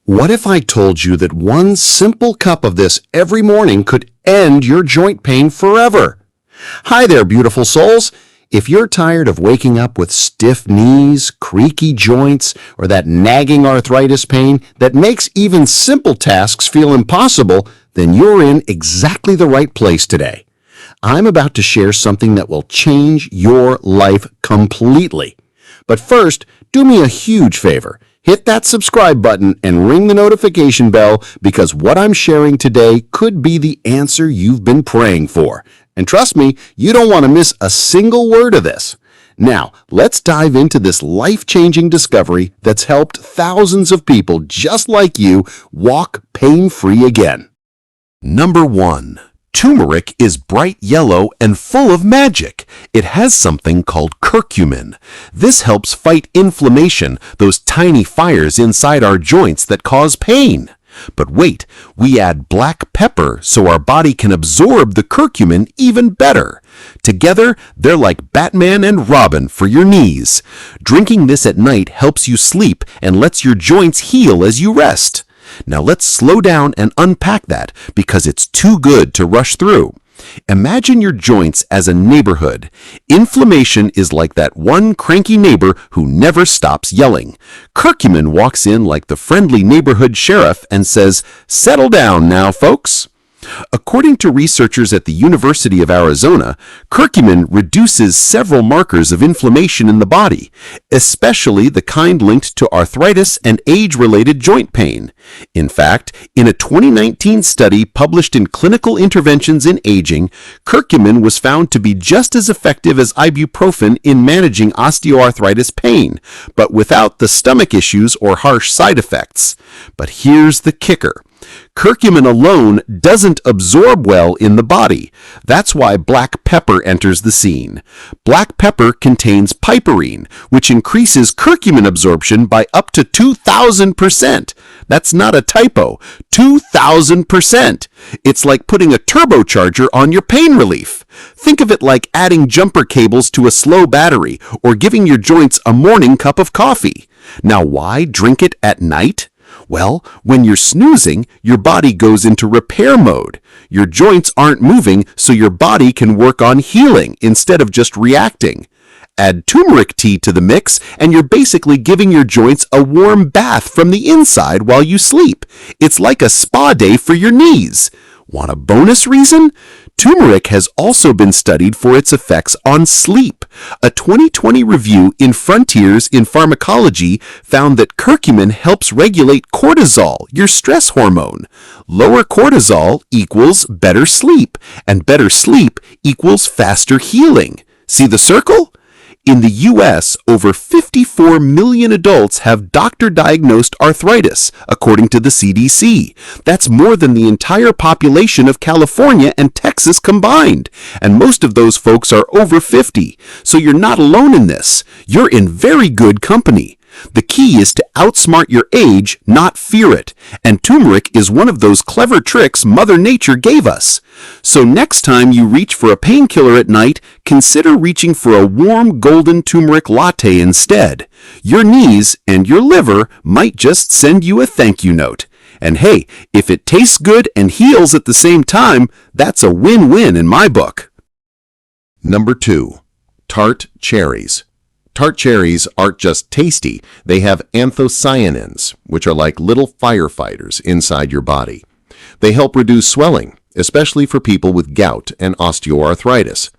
What if I told you that one simple cup of this every morning could end your joint pain forever? Hi there, beautiful souls. If you're tired of waking up with stiff knees, creaky joints, or that nagging arthritis pain that makes even simple tasks feel impossible, then you're in exactly the right place today. I'm about to share something that will change your life completely. But first, do me a huge favor. Hit that subscribe button and ring the notification bell because what I'm sharing today could be the answer you've been praying for. And trust me, you don't want to miss a single word of this. Now, let's dive into this life-changing discovery that's helped thousands of people just like you walk pain-free again. Number 1. Turmeric is bright yellow and full of magic. It has something called curcumin. This helps fight inflammation, those tiny fires inside our joints that cause pain. But wait, we add black pepper so our body can absorb the curcumin even better. Together, they're like Batman and Robin for your knees. Drinking this at night helps you sleep and lets your joints heal as you rest. Now let's slow down and unpack that because it's too good to rush through. Imagine your joints as a neighborhood. Inflammation is like that one cranky neighbor who never stops yelling. Curcumin walks in like the friendly neighborhood sheriff and says, "Settle down now, folks." According to researchers at the University of Arizona, curcumin reduces several markers of inflammation in the body, especially the kind linked to arthritis and age-related joint pain. In fact, in a 2019 study published in Clinical Interventions in Aging, curcumin was found to be just as effective as ibuprofen in managing osteoarthritis pain, but without the stomach issues or harsh side effects. But here's the kicker. Curcumin alone doesn't absorb well in the body. That's why black pepper enters the scene. Black pepper contains piperine, which increases curcumin absorption by up to 2,000%. That's not a typo. 2,000%. It's like putting a turbocharger on your pain relief. Think of it like adding jumper cables to a slow battery or giving your joints a morning cup of coffee. Now, why drink it at night? Well, when you're snoozing, your body goes into repair mode. Your joints aren't moving, so your body can work on healing instead of just reacting. Add turmeric tea to the mix, and you're basically giving your joints a warm bath from the inside while you sleep. It's like a spa day for your knees. Want a bonus reason? Turmeric has also been studied for its effects on sleep. A 2020 review in Frontiers in Pharmacology found that curcumin helps regulate cortisol, your stress hormone. Lower cortisol equals better sleep, and better sleep equals faster healing. See the circle? In the U.S., over 54 million adults have doctor-diagnosed arthritis, according to the CDC. That's more than the entire population of California and Texas combined. And most of those folks are over 50. So you're not alone in this. You're in very good company. The key is to outsmart your age, not fear it. And turmeric is one of those clever tricks Mother Nature gave us. So next time you reach for a painkiller at night, consider reaching for a warm golden turmeric latte instead. Your knees and your liver might just send you a thank you note. And hey, if it tastes good and heals at the same time, that's a win-win in my book. Number 2. Tart cherries. Tart cherries aren't just tasty, they have anthocyanins, which are like little firefighters inside your body. They help reduce swelling, especially for people with gout and osteoarthritis.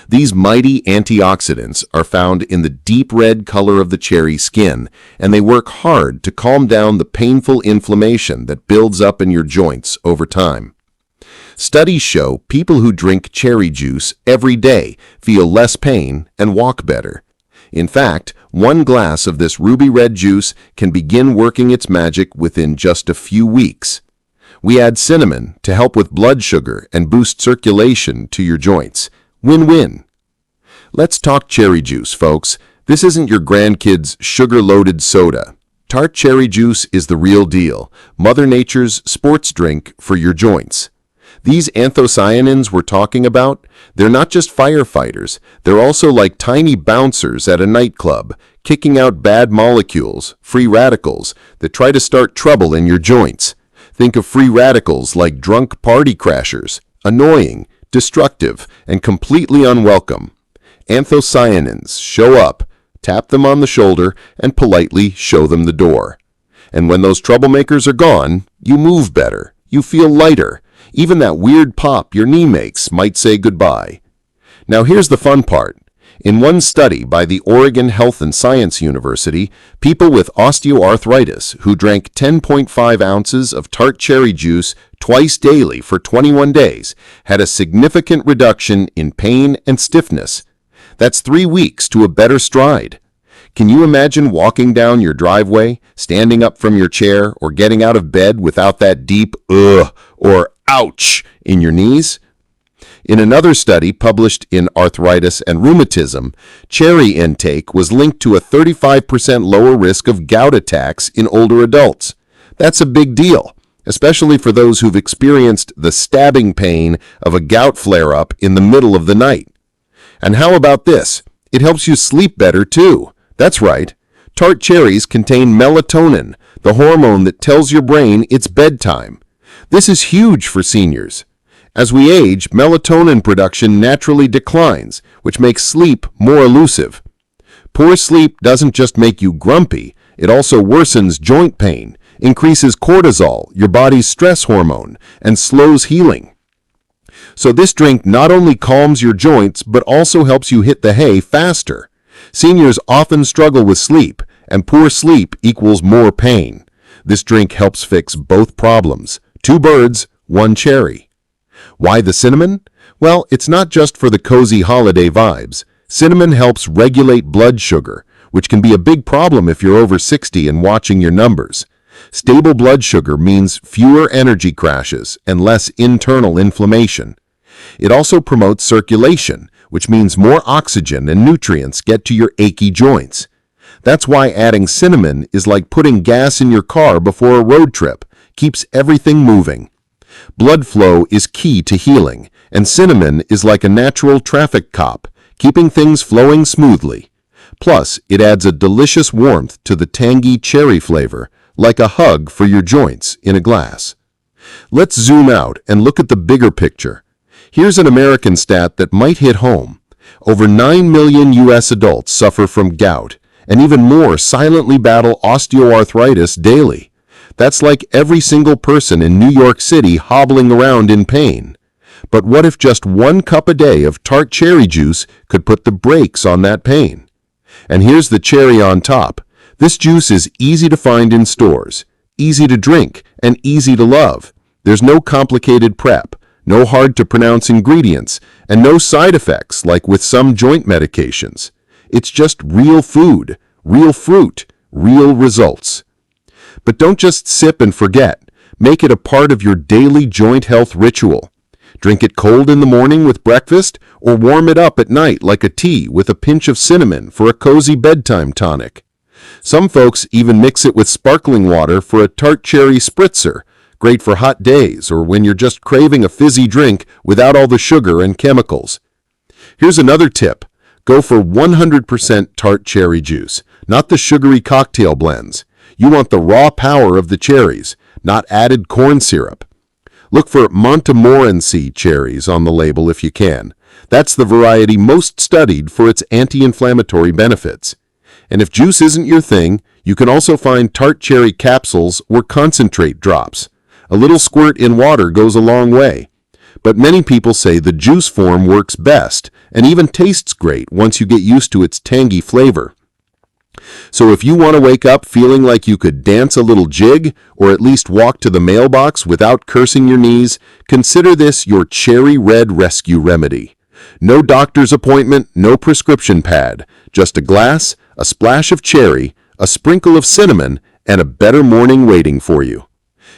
These mighty antioxidants are found in the deep red color of the cherry skin, and they work hard to calm down the painful inflammation that builds up in your joints over time. Studies show people who drink cherry juice every day feel less pain and walk better. In fact, one glass of this ruby red juice can begin working its magic within just a few weeks. We add cinnamon to help with blood sugar and boost circulation to your joints. Win-win. Let's talk cherry juice, folks. This isn't your grandkid's sugar-loaded soda. Tart cherry juice is the real deal, Mother Nature's sports drink for your joints. These anthocyanins we're talking about, they're not just firefighters, they're also like tiny bouncers at a nightclub, kicking out bad molecules, free radicals, that try to start trouble in your joints. Think of free radicals like drunk party crashers, annoying, destructive, and completely unwelcome. Anthocyanins show up, tap them on the shoulder, and politely show them the door. And when those troublemakers are gone, you move better, you feel lighter. Even that weird pop your knee makes might say goodbye. Now here's the fun part. In one study by the Oregon Health and Science University, people with osteoarthritis who drank 10.5 ounces of tart cherry juice twice daily for 21 days had a significant reduction in pain and stiffness. That's 3 weeks to a better stride. Can you imagine walking down your driveway, standing up from your chair, or getting out of bed without that deep ugh or ouch in your knees? In another study published in Arthritis and Rheumatism, cherry intake was linked to a 35% lower risk of gout attacks in older adults. That's a big deal, especially for those who've experienced the stabbing pain of a gout flare-up in the middle of the night. And how about this? It helps you sleep better too. That's right. Tart cherries contain melatonin, the hormone that tells your brain it's bedtime. This is huge for seniors. As we age, melatonin production naturally declines, which makes sleep more elusive. Poor sleep doesn't just make you grumpy, it also worsens joint pain, increases cortisol, your body's stress hormone, and slows healing. So this drink not only calms your joints, but also helps you hit the hay faster. Seniors often struggle with sleep, and poor sleep equals more pain. This drink helps fix both problems. 2 birds, 1 cherry. Why the cinnamon? Well, it's not just for the cozy holiday vibes. Cinnamon helps regulate blood sugar, which can be a big problem if you're over 60 and watching your numbers. Stable blood sugar means fewer energy crashes and less internal inflammation. It also promotes circulation, which means more oxygen and nutrients get to your achy joints. That's why adding cinnamon is like putting gas in your car before a road trip, keeps everything moving. Blood flow is key to healing, and cinnamon is like a natural traffic cop, keeping things flowing smoothly. Plus, it adds a delicious warmth to the tangy cherry flavor, like a hug for your joints in a glass. Let's zoom out and look at the bigger picture. Here's an American stat that might hit home. Over 9 million U.S. adults suffer from gout, and even more silently battle osteoarthritis daily. That's like every single person in New York City hobbling around in pain. But what if just 1 cup a day of tart cherry juice could put the brakes on that pain? And here's the cherry on top. This juice is easy to find in stores, easy to drink, and easy to love. There's no complicated prep, no hard-to-pronounce ingredients, and no side effects like with some joint medications. It's just real food, real fruit, real results. But don't just sip and forget. Make it a part of your daily joint health ritual. Drink it cold in the morning with breakfast, or warm it up at night like a tea with a pinch of cinnamon for a cozy bedtime tonic. Some folks even mix it with sparkling water for a tart cherry spritzer, great for hot days or when you're just craving a fizzy drink without all the sugar and chemicals. Here's another tip. Go for 100% tart cherry juice, not the sugary cocktail blends. You want the raw power of the cherries, not added corn syrup. Look for Montmorency cherries on the label if you can. That's the variety most studied for its anti-inflammatory benefits. And if juice isn't your thing, you can also find tart cherry capsules or concentrate drops. A little squirt in water goes a long way. But many people say the juice form works best and even tastes great once you get used to its tangy flavor. So if you want to wake up feeling like you could dance a little jig or at least walk to the mailbox without cursing your knees, consider this your cherry red rescue remedy. No doctor's appointment, no prescription pad, just a glass, a splash of cherry, a sprinkle of cinnamon, and a better morning waiting for you.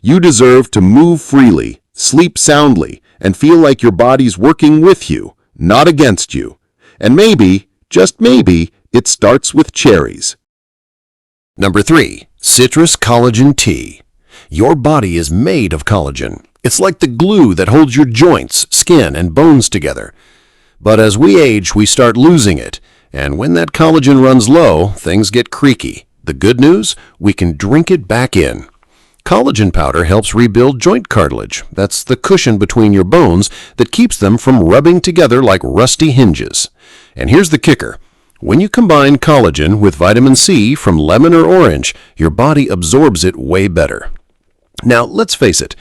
You deserve to move freely, sleep soundly, and feel like your body's working with you, not against you. And maybe, just maybe, it starts with cherries. Number 3. Citrus collagen tea. Your body is made of collagen. It's like the glue that holds your joints, skin, and bones together. But as we age, we start losing it, And when that collagen runs low, things get creaky. The good news? We can drink it back in. Collagen powder helps rebuild joint cartilage. That's the cushion between your bones that keeps them from rubbing together like rusty hinges. And here's the kicker. When you combine collagen with vitamin C from lemon or orange, your body absorbs it way better. Now, let's face it,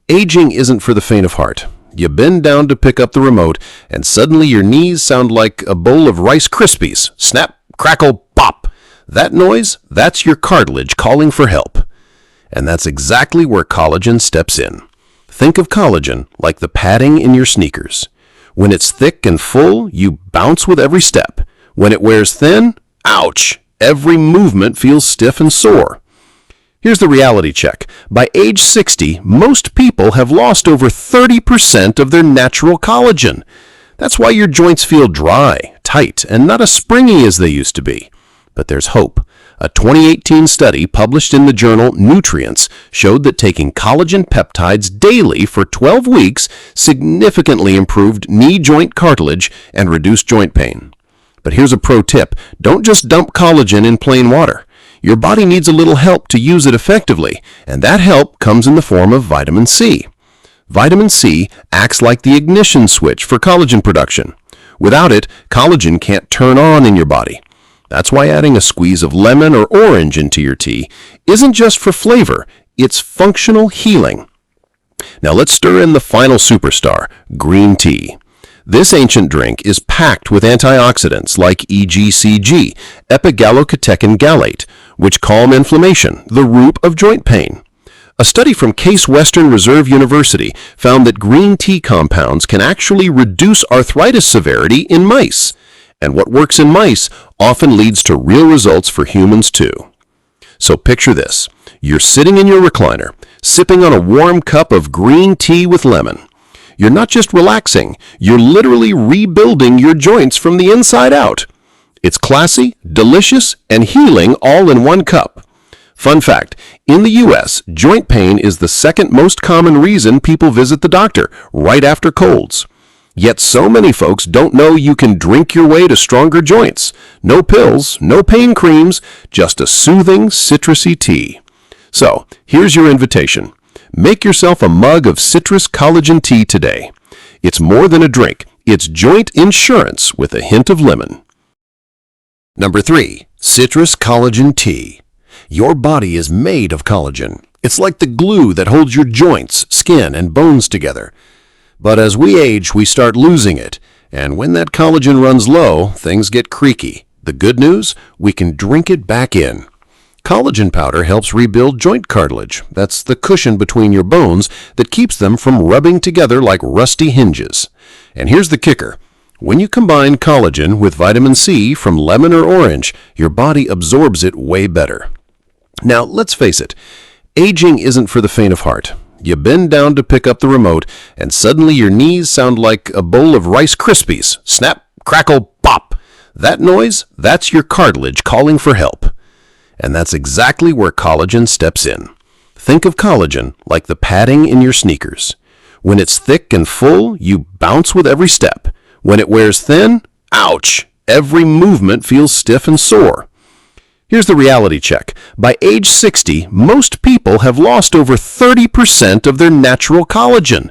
aging isn't for the faint of heart. You bend down to pick up the remote, and suddenly your knees sound like a bowl of Rice Krispies. Snap, crackle, pop. That noise, that's your cartilage calling for help. And that's exactly where collagen steps in. Think of collagen like the padding in your sneakers. When it's thick and full, you bounce with every step. When it wears thin, ouch! Every movement feels stiff and sore. Here's the reality check. By age 60, most people have lost over 30% of their natural collagen. That's why your joints feel dry, tight, and not as springy as they used to be. But there's hope. A 2018 study published in the journal Nutrients showed that taking collagen peptides daily for 12 weeks significantly improved knee joint cartilage and reduced joint pain. But here's a pro tip. Don't just dump collagen in plain water. Your body needs a little help to use it effectively, and that help comes in the form of vitamin C. Vitamin C acts like the ignition switch for collagen production. Without it, collagen can't turn on in your body. That's why adding a squeeze of lemon or orange into your tea isn't just for flavor, it's functional healing. Now let's stir in the final superstar, green tea. This ancient drink is packed with antioxidants like EGCG, epigallocatechin gallate, which calm inflammation, the root of joint pain. A study from Case Western Reserve University found that green tea compounds can actually reduce arthritis severity in mice. And what works in mice often leads to real results for humans too. So picture this. You're sitting in your recliner, sipping on a warm cup of green tea with lemon. You're not just relaxing, you're literally rebuilding your joints from the inside out. It's classy, delicious, and healing all in one cup. Fun fact, in the US, joint pain is the second most common reason people visit the doctor, right after colds. Yet so many folks don't know you can drink your way to stronger joints. No pills, no pain creams, just a soothing, citrusy tea. So, here's your invitation. Make yourself a mug of citrus collagen tea today. It's more than a drink. It's joint insurance with a hint of lemon. Number 3. Citrus collagen tea. Your body is made of collagen. It's like the glue that holds your joints, skin, and bones together. But as we age, we start losing it. And when that collagen runs low, things get creaky. The good news? We can drink it back in. Collagen powder helps rebuild joint cartilage. That's the cushion between your bones that keeps them from rubbing together like rusty hinges. And here's the kicker. When you combine collagen with vitamin C from lemon or orange, your body absorbs it way better. Now, let's face it, aging isn't for the faint of heart. You bend down to pick up the remote, and suddenly your knees sound like a bowl of Rice Krispies. Snap, crackle, pop. That noise, that's your cartilage calling for help. And that's exactly where collagen steps in. Think of collagen like the padding in your sneakers. When it's thick and full, you bounce with every step. When it wears thin, ouch! Every movement feels stiff and sore. Here's the reality check. By age 60, most people have lost over 30% of their natural collagen.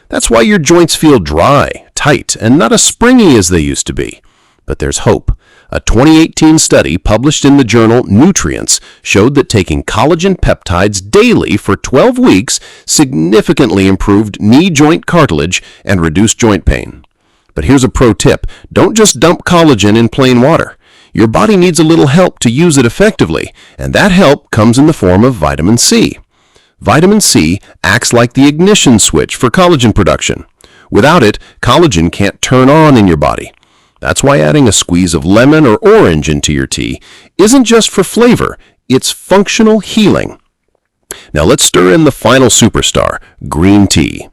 That's why your joints feel dry, tight, and not as springy as they used to be. But there's hope. A 2018 study published in the journal Nutrients showed that taking collagen peptides daily for 12 weeks significantly improved knee joint cartilage and reduced joint pain. But here's a pro tip. Don't just dump collagen in plain water. Your body needs a little help to use it effectively, and that help comes in the form of vitamin C. Vitamin C acts like the ignition switch for collagen production. Without it, collagen can't turn on in your body. That's why adding a squeeze of lemon or orange into your tea isn't just for flavor, it's functional healing. Now let's stir in the final superstar, green tea.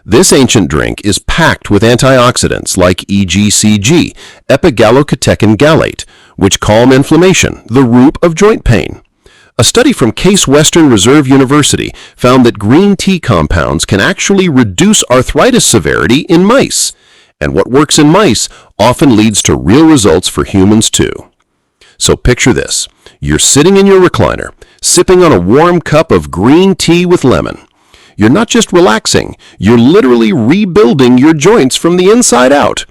This ancient drink is packed with antioxidants like EGCG, epigallocatechin gallate, which calm inflammation, the root of joint pain. A study from Case Western Reserve University found that green tea compounds can actually reduce arthritis severity in mice. And what works in mice often leads to real results for humans too. So picture this. You're sitting in your recliner, sipping on a warm cup of green tea with lemon. You're not just relaxing, you're literally rebuilding your joints from the inside out.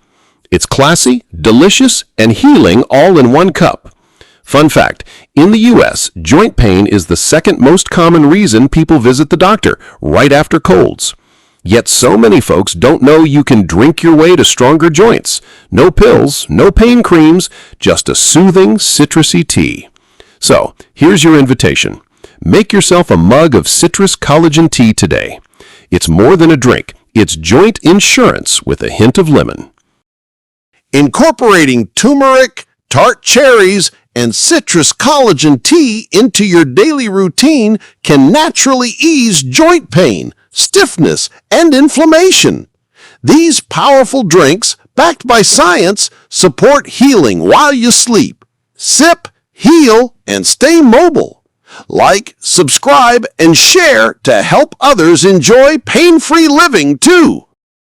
It's classy, delicious, and healing all in one cup. Fun fact, in the US, joint pain is the second most common reason people visit the doctor, right after colds. Yet so many folks don't know you can drink your way to stronger joints. No pills, no pain creams, just a soothing, citrusy tea. So, here's your invitation. Make yourself a mug of citrus collagen tea today. It's more than a drink. It's joint insurance with a hint of lemon. Incorporating turmeric, tart cherries, and citrus collagen tea into your daily routine can naturally ease joint pain, stiffness, and inflammation. These powerful drinks, backed by science, support healing while you sleep. Sip, heal, and stay mobile. Like, subscribe, and share to help others enjoy pain-free living too.